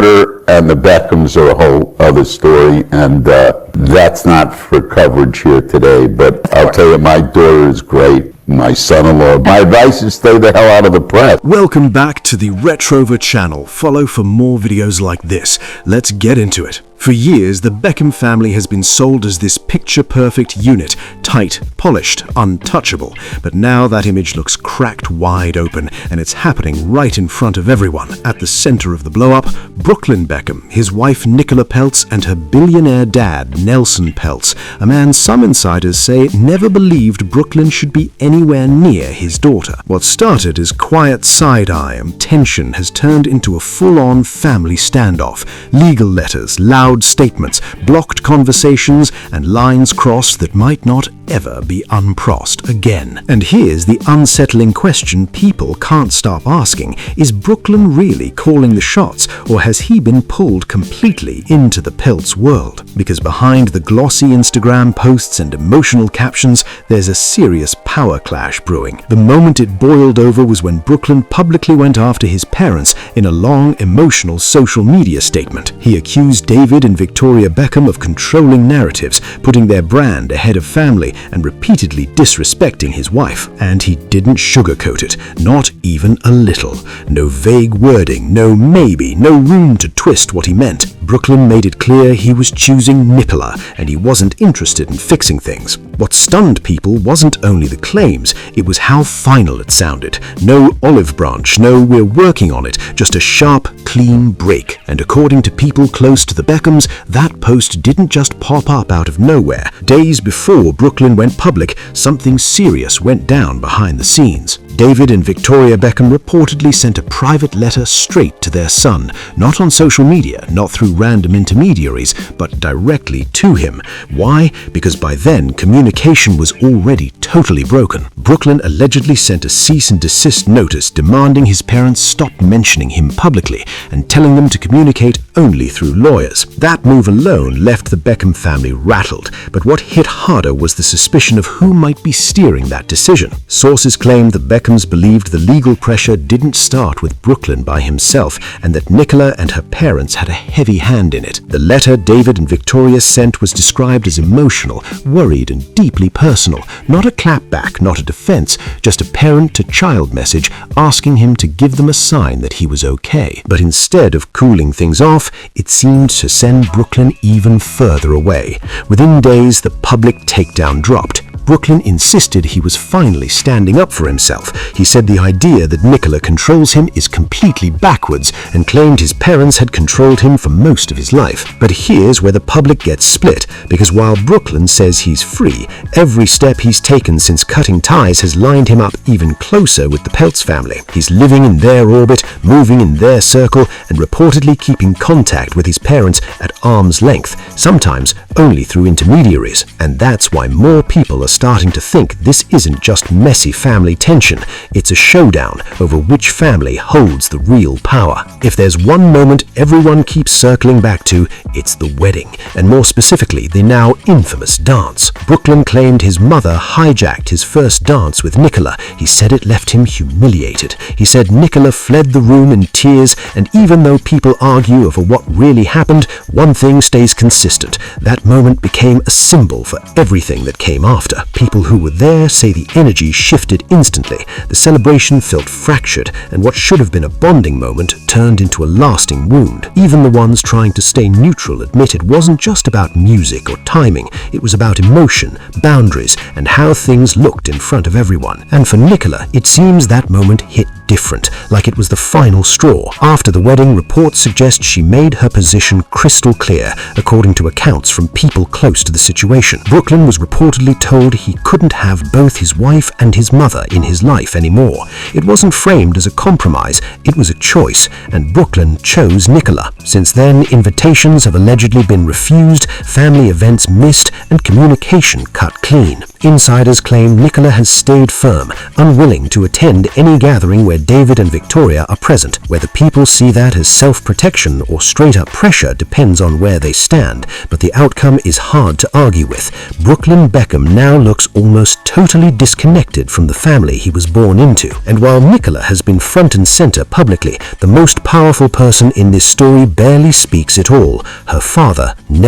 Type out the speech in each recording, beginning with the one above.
daughter and the Beckhams are a whole other story, and that's not for coverage here today, but I'll tell you, my daughter is great. My son-in-law. My advice is stay the hell out of the press. Welcome back to the Retrover channel. Follow for more videos like this. Let's get into it. For years, the Beckham family has been sold as this picture-perfect unit, tight, polished, untouchable. But now that image looks cracked wide open, and it's happening right in front of everyone. At the center of the blow-up, Brooklyn Beckham, his wife Nicola Peltz, and her billionaire dad, Nelson Peltz, a man some insiders say never believed Brooklyn should be anywhere near his daughter. What started as quiet side-eye and tension has turned into a full-on family standoff. Legal letters, loud statements, blocked conversations, and lines crossed that might not ever be uncrossed again. And here's the unsettling question people can't stop asking. Is Brooklyn really calling the shots, or has he been pulled completely into the Peltz world? Because behind the glossy Instagram posts and emotional captions, there's a serious power clash brewing. The moment it boiled over was when Brooklyn publicly went after his parents in a long, emotional social media statement. He accused David and Victoria Beckham of controlling narratives, putting their brand ahead of family, and repeatedly disrespecting his wife. And he didn't sugarcoat it, not even a little. No vague wording, no maybe, no room to twist what he meant. Brooklyn made it clear he was choosing Nicola, and he wasn't interested in fixing things. What stunned people wasn't only the claims, it was how final it sounded. No olive branch, no we're working on it, just a sharp, clean break. And according to people close to the Beckhams, that post didn't just pop up out of nowhere. Days before Brooklyn went public, something serious went down behind the scenes. David and Victoria Beckham reportedly sent a private letter straight to their son, not on social media, not through random intermediaries, but directly to him. Why? Because by then, communication was already totally broken. Brooklyn allegedly sent a cease and desist notice demanding his parents stop mentioning him publicly and telling them to communicate only through lawyers. That move alone left the Beckham family rattled, but what hit harder was the suspicion of who might be steering that decision. Sources claimed the Beckhams believed the legal pressure didn't start with Brooklyn by himself, and that Nicola and her parents had a heavy hand in it. The letter David and Victoria sent was described as emotional, worried, and deeply personal. Not a clapback, not a defense, just a parent-to-child message asking him to give them a sign that he was okay. But instead of cooling things off, it seemed to send Brooklyn even further away. Within days, the public takedown dropped. Brooklyn insisted he was finally standing up for himself. He said the idea that Nicola controls him is completely backwards, and claimed his parents had controlled him for most of his life. But here's where the public gets split, because while Brooklyn says he's free, every step he's taken since cutting ties has lined him up even closer with the Peltz family. He's living in their orbit, moving in their circle, and reportedly keeping contact with his parents at arm's length, sometimes only through intermediaries. And that's why more people are starting to think this isn't just messy family tension, it's a showdown over which family holds the real power. If there's one moment everyone keeps circling back to, it's the wedding, and more specifically, the now infamous dance. Brooklyn claimed his mother hijacked his first dance with Nicola. He said it left him humiliated. He said Nicola fled the room in tears, and even though people argue over what really happened, one thing stays consistent. That moment became a symbol for everything that came after. People who were there say the energy shifted instantly. The celebration felt fractured, and what should have been a bonding moment turned into a lasting wound. Even the ones trying to stay neutral admit it wasn't just about music or timing. It was about emotion, boundaries, and how things looked in front of everyone. And for Nicola, it seems that moment hit different, like it was the final straw. After the wedding, reports suggest she made her position crystal clear, according to accounts from people close to the situation. Brooklyn was reportedly told he couldn't have both his wife and his mother in his life anymore. It wasn't framed as a compromise, it was a choice, and Brooklyn chose Nicola. Since then, invitations have allegedly been refused, family events missed, and communication cut clean. Insiders claim Nicola has stayed firm, unwilling to attend any gathering where where David and Victoria are present. Whether people see that as self-protection or straight-up pressure depends on where they stand, but the outcome is hard to argue with. Brooklyn Beckham now looks almost totally disconnected from the family he was born into. And while Nicola has been front and center publicly, the most powerful person in this story barely speaks at all: her father, Nicola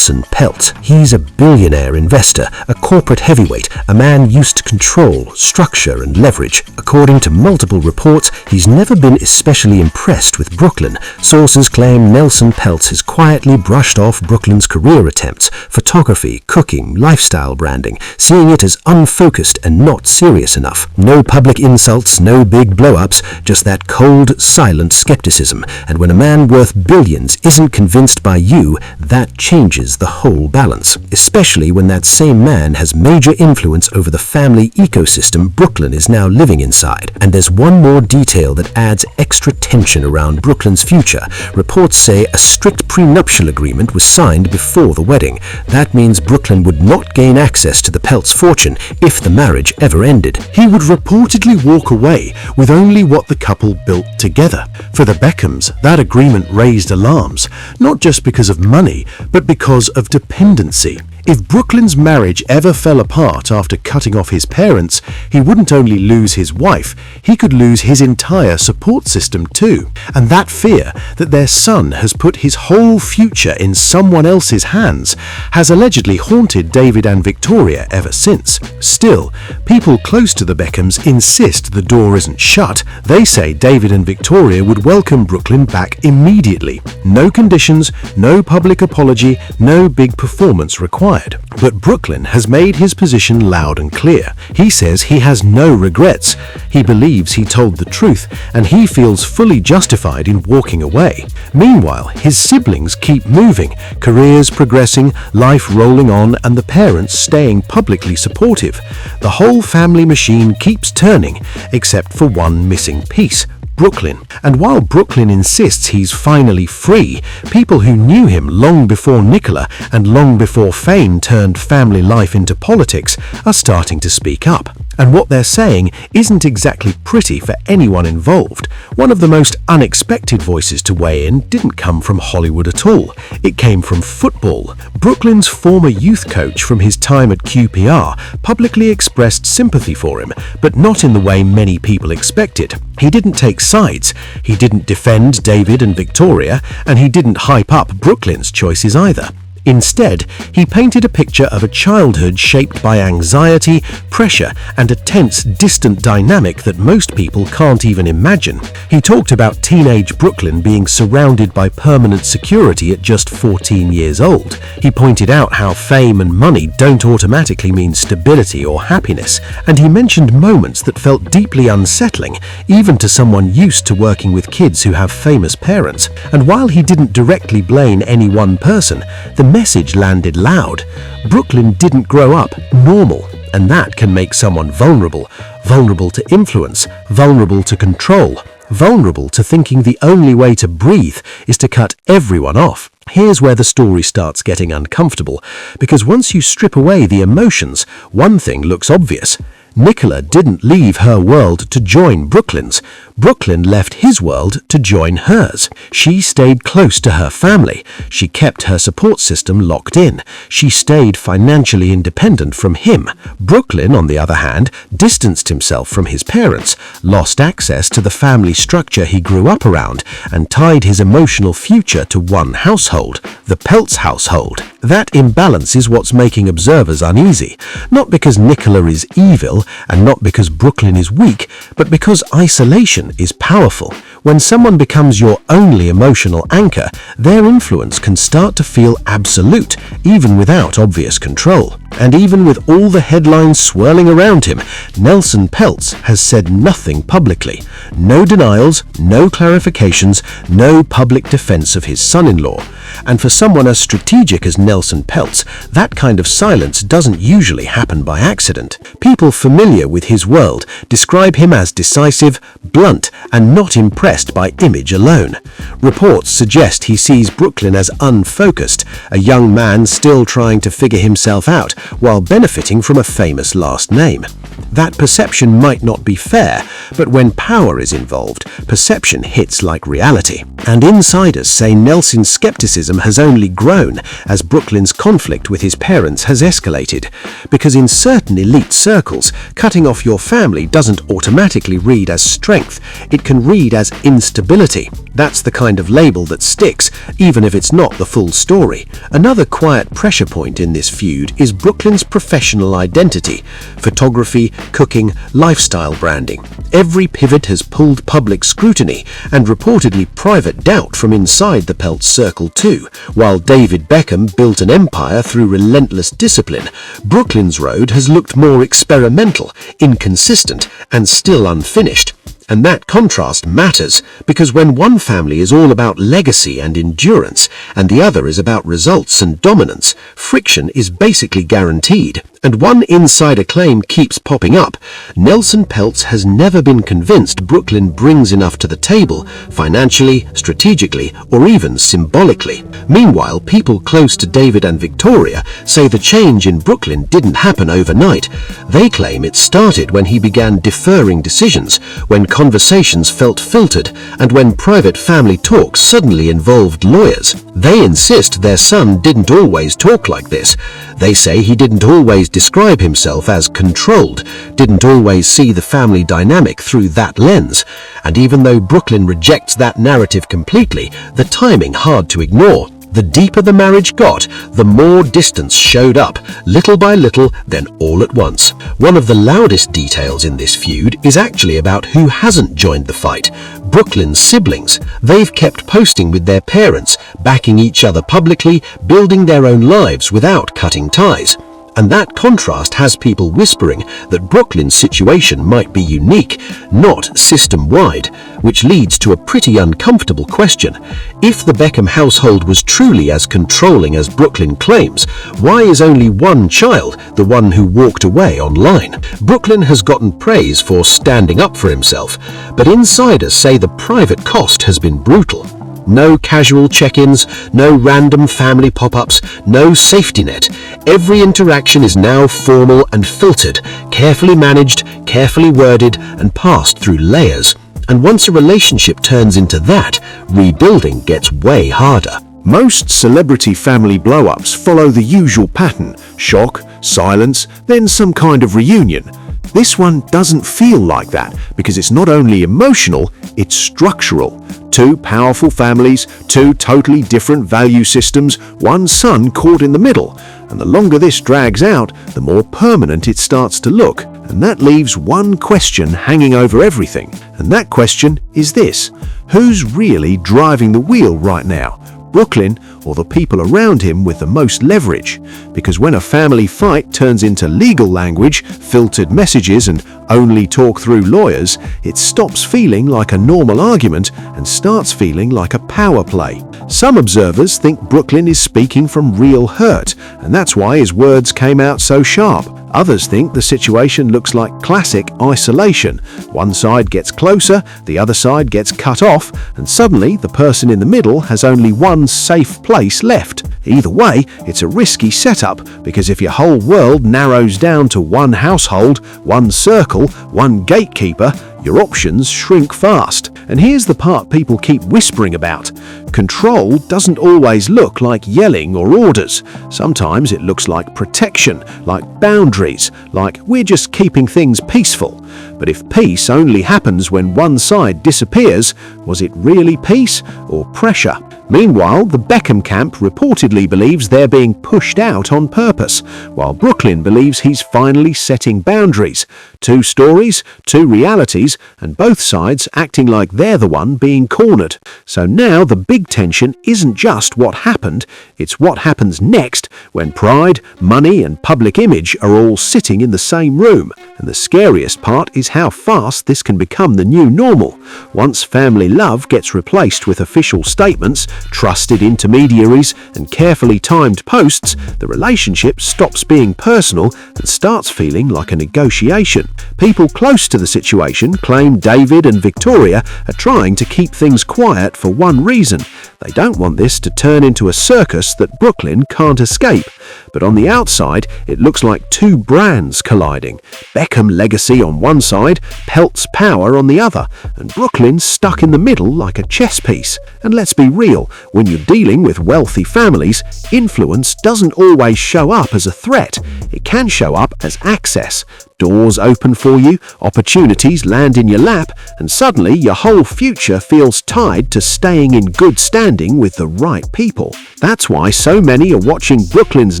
Peltz. He's a billionaire investor, a corporate heavyweight, a man used to control, structure, and leverage. According to multiple reports, he's never been especially impressed with Brooklyn. Sources claim Nicola Peltz has quietly brushed off Brooklyn's career attempts, photography, cooking, lifestyle branding, seeing it as unfocused and not serious enough. No public insults, no big blow-ups, just that cold, silent skepticism. And when a man worth billions isn't convinced by you, that changes the whole balance, especially when that same man has major influence over the family ecosystem Brooklyn is now living inside. And there's one more detail that adds extra tension around Brooklyn's future. Reports say a strict prenuptial agreement was signed before the wedding. That means Brooklyn would not gain access to the Peltz fortune if the marriage ever ended. He would reportedly walk away with only what the couple built together. For the Beckhams, that agreement raised alarms, not just because of money, but because of dependency. If Brooklyn's marriage ever fell apart after cutting off his parents, he wouldn't only lose his wife, he could lose his entire support system too. And that fear that their son has put his whole future in someone else's hands has allegedly haunted David and Victoria ever since. Still, people close to the Beckhams insist the door isn't shut. They say David and Victoria would welcome Brooklyn back immediately. No conditions, no public apology, no big performance required. But Brooklyn has made his position loud and clear. He says he has no regrets. He believes he told the truth, and he feels fully justified in walking away. Meanwhile, his siblings keep moving, careers progressing, life rolling on, and the parents staying publicly supportive. The whole family machine keeps turning, except for one missing piece: Brooklyn. And while Brooklyn insists he's finally free, people who knew him long before Nicola and long before fame turned family life into politics are starting to speak up. And what they're saying isn't exactly pretty for anyone involved. One of the most unexpected voices to weigh in didn't come from Hollywood at all. It came from football. Brooklyn's former youth coach from his time at QPR publicly expressed sympathy for him, but not in the way many people expected. He didn't take sides, he didn't defend David and Victoria, and he didn't hype up Brooklyn's choices either. Instead, he painted a picture of a childhood shaped by anxiety, pressure, and a tense, distant dynamic that most people can't even imagine. He talked about teenage Brooklyn being surrounded by permanent security at just 14 years old. He pointed out how fame and money don't automatically mean stability or happiness, and he mentioned moments that felt deeply unsettling, even to someone used to working with kids who have famous parents. And while he didn't directly blame any one person, the message landed loud. Brooklyn didn't grow up normal, and that can make someone vulnerable. Vulnerable to influence, vulnerable to control, vulnerable to thinking the only way to breathe is to cut everyone off. Here's where the story starts getting uncomfortable, because once you strip away the emotions, one thing looks obvious. Nicola didn't leave her world to join Brooklyn's. Brooklyn left his world to join hers. She stayed close to her family. She kept her support system locked in. She stayed financially independent from him. Brooklyn, on the other hand, distanced himself from his parents, lost access to the family structure he grew up around, and tied his emotional future to one household, the Peltz household. That imbalance is what's making observers uneasy, not because Nicola is evil and not because Brooklyn is weak, but because isolation is powerful. When someone becomes your only emotional anchor, their influence can start to feel absolute, even without obvious control. And even with all the headlines swirling around him, Nicola Peltz has said nothing publicly. No denials, no clarifications, no public defense of his son-in-law. And for someone as strategic as Nicola Peltz, that kind of silence doesn't usually happen by accident. People familiar familiar with his world describe him as decisive, blunt, and not impressed by image alone. Reports suggest he sees Brooklyn as unfocused, a young man still trying to figure himself out while benefiting from a famous last name. That perception might not be fair, but when power is involved, perception hits like reality. And insiders say Nelson's skepticism has only grown as Brooklyn's conflict with his parents has escalated, because in certain elite circles, cutting off your family doesn't automatically read as strength, it can read as instability. That's the kind of label that sticks, even if it's not the full story. Another quiet pressure point in this feud is Brooklyn's professional identity: photography, cooking, lifestyle branding. Every pivot has pulled public scrutiny and reportedly private doubt from inside the Peltz circle too. While David Beckham built an empire through relentless discipline, Brooklyn's road has looked more experimental, inconsistent, and still unfinished. And that contrast matters, because when one family is all about legacy and endurance, and the other is about results and dominance, friction is basically guaranteed. And one insider claim keeps popping up: Nelson Peltz has never been convinced Brooklyn brings enough to the table, financially, strategically, or even symbolically. Meanwhile, people close to David and Victoria say the change in Brooklyn didn't happen overnight. They claim it started when he began deferring decisions, when conversations felt filtered, and when private family talks suddenly involved lawyers. They insist their son didn't always talk like this. They say he didn't always describe himself as controlled, didn't always see the family dynamic through that lens. And even though Brooklyn rejects that narrative completely, the timing hard to ignore. The deeper the marriage got, the more distance showed up, little by little, then all at once. One of the loudest details in this feud is actually about who hasn't joined the fight: Brooklyn's siblings. They've kept posting with their parents, backing each other publicly, building their own lives without cutting ties. And that contrast has people whispering that Brooklyn's situation might be unique, not system-wide, which leads to a pretty uncomfortable question. If the Beckham household was truly as controlling as Brooklyn claims, why is only one child the one who walked away online? Brooklyn has gotten praise for standing up for himself, but insiders say the private cost has been brutal. No casual check-ins, no random family pop-ups, no safety net. Every interaction is now formal and filtered, carefully managed, carefully worded, and passed through layers. And once a relationship turns into that, rebuilding gets way harder. Most celebrity family blow-ups follow the usual pattern: shock, silence, then some kind of reunion. This one doesn't feel like that, because it's not only emotional, it's structural. Two powerful families, two totally different value systems, one son caught in the middle. And the longer this drags out, the more permanent it starts to look. And that leaves one question hanging over everything. And that question is this: who's really driving the wheel right now? Brooklyn or the people around him with the most leverage? Because when a family fight turns into legal language, filtered messages, and only talk through lawyers, it stops feeling like a normal argument and starts feeling like a power play. Some observers think Brooklyn is speaking from real hurt, and that's why his words came out so sharp. Others think the situation looks like classic isolation. One side gets closer, the other side gets cut off, and suddenly the person in the middle has only one safe place left. Either way, it's a risky setup, because if your whole world narrows down to one household, one circle, one gatekeeper, your options shrink fast. And here's the part people keep whispering about. Control doesn't always look like yelling or orders. Sometimes it looks like protection, like boundaries, like we're just keeping things peaceful. But if peace only happens when one side disappears, was it really peace or pressure? Meanwhile, the Beckham camp reportedly believes they're being pushed out on purpose, while Brooklyn believes he's finally setting boundaries. Two stories, two realities, and both sides acting like they're the one being cornered. So now the big tension isn't just what happened, it's what happens next when pride, money, and public image are all sitting in the same room. And the scariest part part is how fast this can become the new normal. Once family love gets replaced with official statements, trusted intermediaries, and carefully timed posts, the relationship stops being personal and starts feeling like a negotiation. People close to the situation claim David and Victoria are trying to keep things quiet for one reason. They don't want this to turn into a circus that Brooklyn can't escape. But on the outside, it looks like two brands colliding. Beckham legacy on one side, Peltz power on the other, and Brooklyn stuck in the middle like a chess piece. And let's be real, when you're dealing with wealthy families, influence doesn't always show up as a threat. It can show up as access. Doors open for you, opportunities land in your lap, and suddenly your whole future feels tied to staying in good standing with the right people. That's why so many are watching Brooklyn's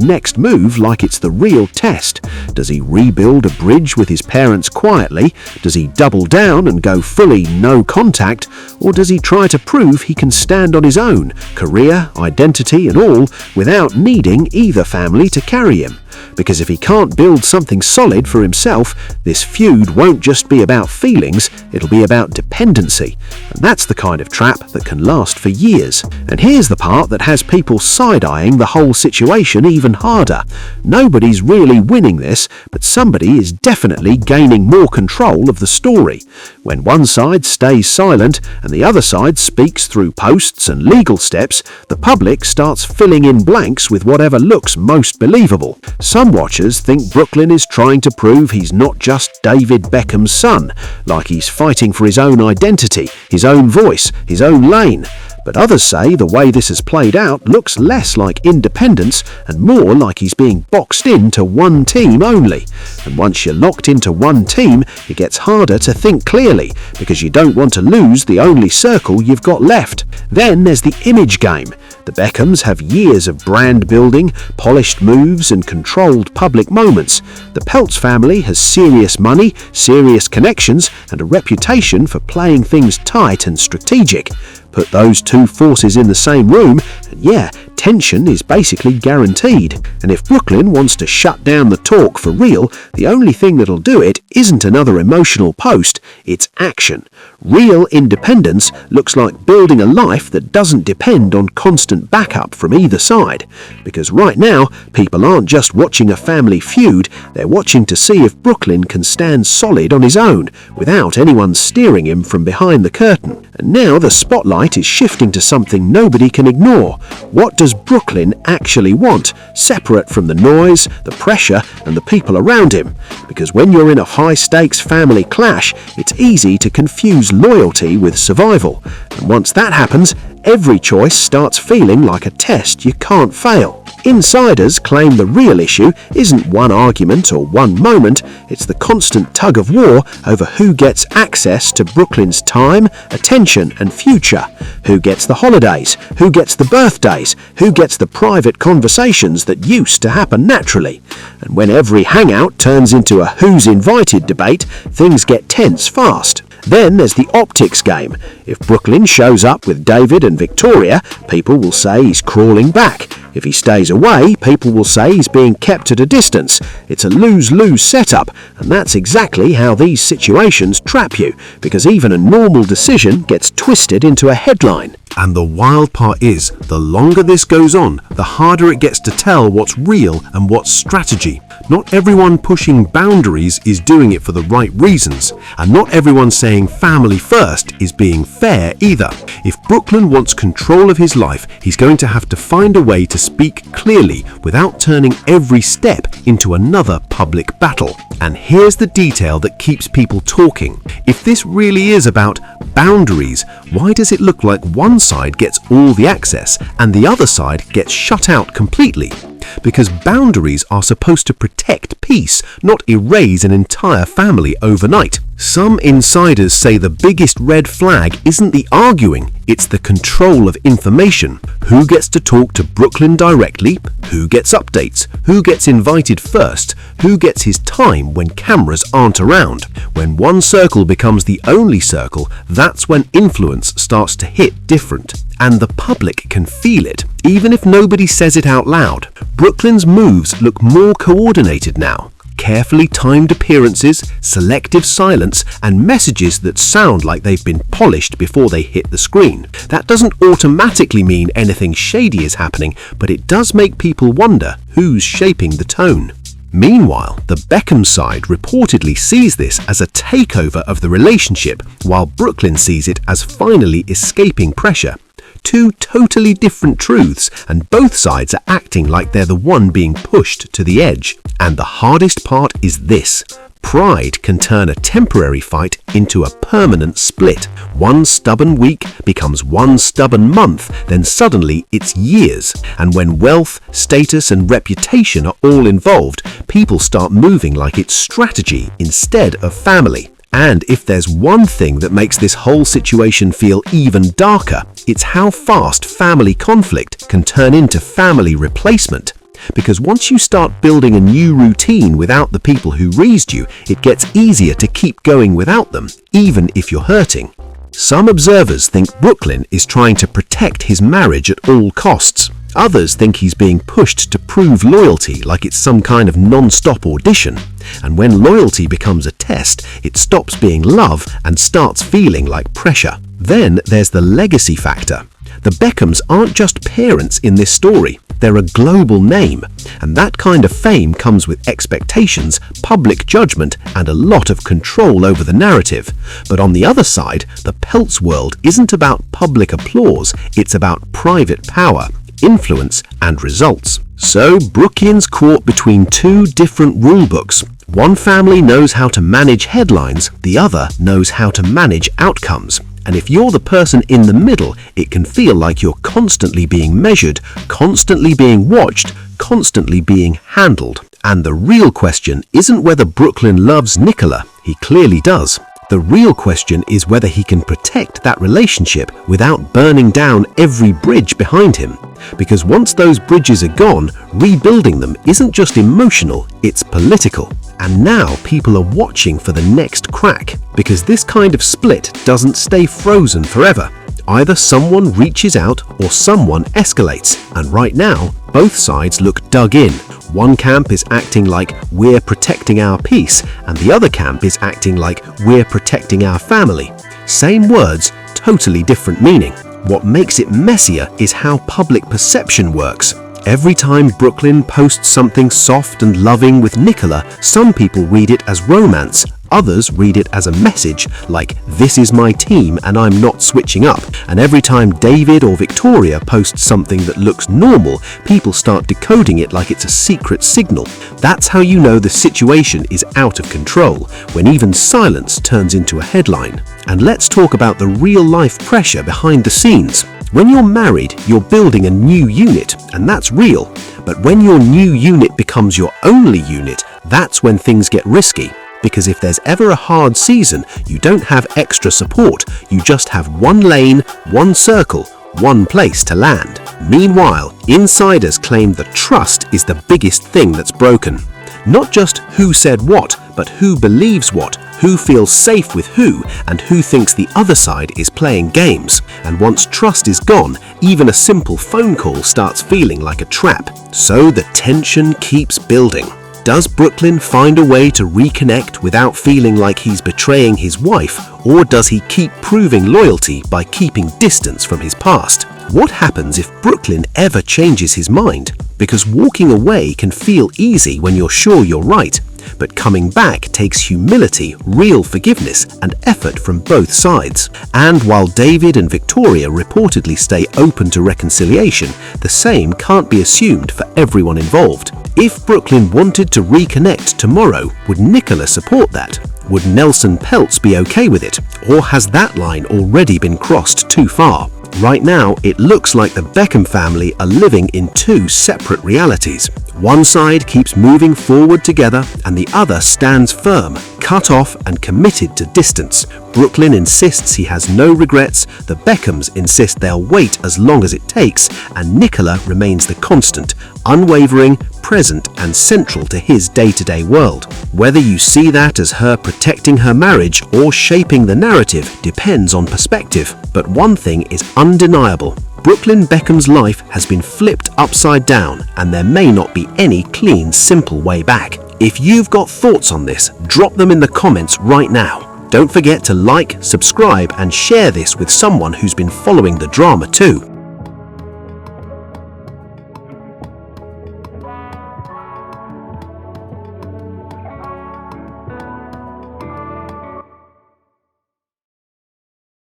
next move like it's the real test. Does he rebuild a bridge with his parents quietly? Does he double down and go fully no contact? Or does he try to prove he can stand on his own, career, identity and all, without needing either family to carry him? Because if he can't build something solid for himself, this feud won't just be about feelings, it'll be about dependency. And that's the kind of trap that can last for years. And here's the part that has people side-eyeing the whole situation even harder. Nobody's really winning this, but somebody is definitely gaining more control of the story. When one side stays silent and the other side speaks through posts and legal steps, the public starts filling in blanks with whatever looks most believable. Some watchers think Brooklyn is trying to prove he's not just David Beckham's son, like he's fighting for his own identity, his own voice, his own lane. But others say the way this has played out looks less like independence and more like he's being boxed into one team only. And once you're locked into one team, it gets harder to think clearly, because you don't want to lose the only circle you've got left. Then there's the image game. The Beckhams have years of brand building, polished moves and controlled public moments. The Peltz family has serious money, serious connections and a reputation for playing things tight and strategic. Put those two forces in the same room and yeah, tension is basically guaranteed. And if Brooklyn wants to shut down the talk for real, the only thing that'll do it isn't another emotional post, it's action. Real independence looks like building a life that doesn't depend on constant backup from either side. Because right now, people aren't just watching a family feud, they're watching to see if Brooklyn can stand solid on his own, without anyone steering him from behind the curtain. And now the spotlight is shifting to something nobody can ignore. What does Brooklyn actually want, separate from the noise, the pressure, and the people around him? Because when you're in a high-stakes family clash, it's easy to confuse loyalty with survival. And once that happens, every choice starts feeling like a test you can't fail. Insiders claim the real issue isn't one argument or one moment, it's the constant tug of war over who gets access to Brooklyn's time, attention and future. Who gets the holidays, who gets the birthdays, who gets the private conversations that used to happen naturally. And when every hangout turns into a who's invited debate, things get tense fast. Then there's the optics game. If Brooklyn shows up with David and Victoria, people will say he's crawling back. If he stays away, people will say he's being kept at a distance. It's a lose-lose setup, and that's exactly how these situations trap you, because even a normal decision gets twisted into a headline. And the wild part is, the longer this goes on, the harder it gets to tell what's real and what's strategy. Not everyone pushing boundaries is doing it for the right reasons, and not everyone saying family first is being fair either. If Brooklyn wants control of his life, he's going to have to find a way to speak clearly without turning every step into another public battle. And here's the detail that keeps people talking. If this really is about boundaries, why does it look like one side gets all the access and the other side gets shut out completely? Because boundaries are supposed to protect peace, not erase an entire family overnight. Some insiders say the biggest red flag isn't the arguing, it's the control of information. Who gets to talk to Brooklyn directly? Who gets updates? Who gets invited first? Who gets his time when cameras aren't around? When one circle becomes the only circle, that's when influence starts to hit different. And the public can feel it, even if nobody says it out loud. Brooklyn's moves look more coordinated now. Carefully timed appearances, selective silence, and messages that sound like they've been polished before they hit the screen. That doesn't automatically mean anything shady is happening, but it does make people wonder who's shaping the tone. Meanwhile, the Beckham side reportedly sees this as a takeover of the relationship, while Brooklyn sees it as finally escaping pressure. Two totally different truths, and both sides are acting like they're the one being pushed to the edge. And the hardest part is this: pride can turn a temporary fight into a permanent split. One stubborn week becomes one stubborn month, then suddenly it's years. And when wealth, status, and reputation are all involved, people start moving like it's strategy instead of family. And if there's one thing that makes this whole situation feel even darker, it's how fast family conflict can turn into family replacement. Because once you start building a new routine without the people who raised you, it gets easier to keep going without them, even if you're hurting. Some observers think Brooklyn is trying to protect his marriage at all costs. Others think he's being pushed to prove loyalty like it's some kind of non-stop audition. And when loyalty becomes a test, it stops being love and starts feeling like pressure. Then there's the legacy factor. The Beckhams aren't just parents in this story. They're a global name, and that kind of fame comes with expectations, public judgment, and a lot of control over the narrative. But on the other side, the Peltz world isn't about public applause, it's about private power, influence, and results. So Brooklyn's caught between two different rulebooks. One family knows how to manage headlines, the other knows how to manage outcomes. And if you're the person in the middle, it can feel like you're constantly being measured, constantly being watched, constantly being handled. And the real question isn't whether Brooklyn loves Nicola. He clearly does. The real question is whether he can protect that relationship without burning down every bridge behind him. Because once those bridges are gone, rebuilding them isn't just emotional, it's political. And now people are watching for the next crack, because this kind of split doesn't stay frozen forever. Either someone reaches out or someone escalates, and right now, both sides look dug in. One camp is acting like we're protecting our peace, and the other camp is acting like we're protecting our family. Same words, totally different meaning. What makes it messier is how public perception works. Every time Brooklyn posts something soft and loving with Nicola, some people read it as romance, others read it as a message like, "This is my team and I'm not switching up." And every time David or Victoria posts something that looks normal, people start decoding it like it's a secret signal. That's how you know the situation is out of control, when even silence turns into a headline. And let's talk about the real-life pressure behind the scenes. When you're married, you're building a new unit, and that's real. But when your new unit becomes your only unit, that's when things get risky. Because if there's ever a hard season, you don't have extra support. You just have one lane, one circle, one place to land. Meanwhile, insiders claim that trust is the biggest thing that's broken. Not just who said what, but who believes what, who feels safe with who, and who thinks the other side is playing games. And once trust is gone, even a simple phone call starts feeling like a trap. So the tension keeps building. Does Brooklyn find a way to reconnect without feeling like he's betraying his wife, or does he keep proving loyalty by keeping distance from his past? What happens if Brooklyn ever changes his mind? Because walking away can feel easy when you're sure you're right, but coming back takes humility, real forgiveness, and effort from both sides. And while David and Victoria reportedly stay open to reconciliation, the same can't be assumed for everyone involved. If Brooklyn wanted to reconnect tomorrow, would Nicola support that? Would Nicola Peltz be okay with it? Or has that line already been crossed too far? Right now, it looks like the Beckham family are living in two separate realities. One side keeps moving forward together and the other stands firm, cut off and committed to distance. Brooklyn insists he has no regrets, the Beckhams insist they'll wait as long as it takes, and Nicola remains the constant, unwavering, present and central to his day-to-day world. Whether you see that as her protecting her marriage or shaping the narrative depends on perspective, but one thing is undeniable. Brooklyn Beckham's life has been flipped upside down, and there may not be any clean, simple way back. If you've got thoughts on this, drop them in the comments right now. Don't forget to like, subscribe and share this with someone who's been following the drama too.